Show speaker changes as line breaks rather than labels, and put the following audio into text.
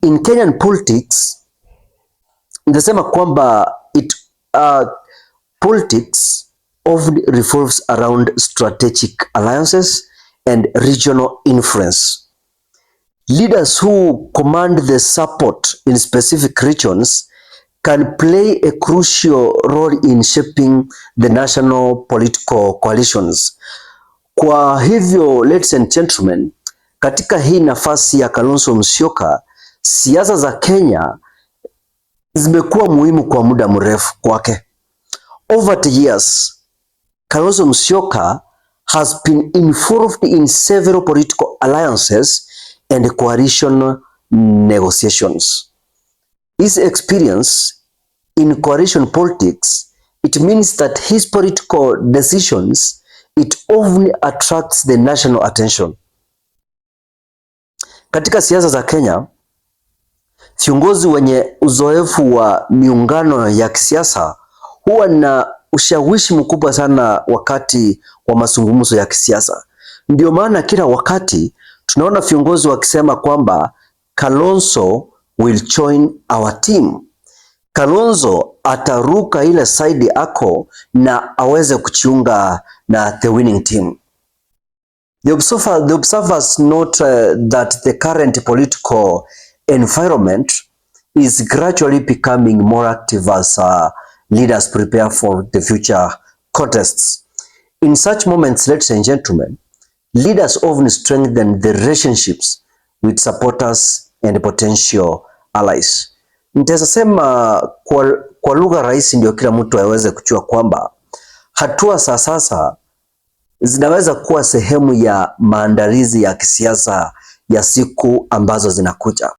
in Kenyan politics nitasema kwamba politics often revolves around strategic alliances and regional influence. Leaders who command the support in specific regions can play a crucial role in shaping the national political coalitions. Kwa hivyo, ladies and gentlemen, katika hii nafasi ya Kalonzo Musyoka, siasa za Kenya zimekuwa muhimu kwa muda mrefu kwake. Over the years, Kalonzo Musyoka has been involved in several political alliances and coalition negotiations. His experience in coalition politics, it means that his political decisions, it often attracts the national attention. Katika siasa za Kenya, viongozi wenye uzoefu wa miungano ya kisiasa huwa na ushawishi mkubwa sana wakati wa mazungumzo ya kisiasa. Ndio maana kila wakati tunaona viongozi wakisema kwamba Kalonzo will join our team. Kalonzo ataruka ile side ako na aweze kujiunga na the winning team. The observers note that the current political environment is gradually becoming more active as leaders prepare for the future contests. In such moments, ladies and gentlemen, leaders often strengthen the relationships with supporters and potential allies. Nitaweza sema kwa lugha rahisi ndio kila mtu aweze kujua kwamba hatua za sasa zinaweza kuwa sehemu ya maandalizi ya kisiasa ya siku ambazo zinakuja.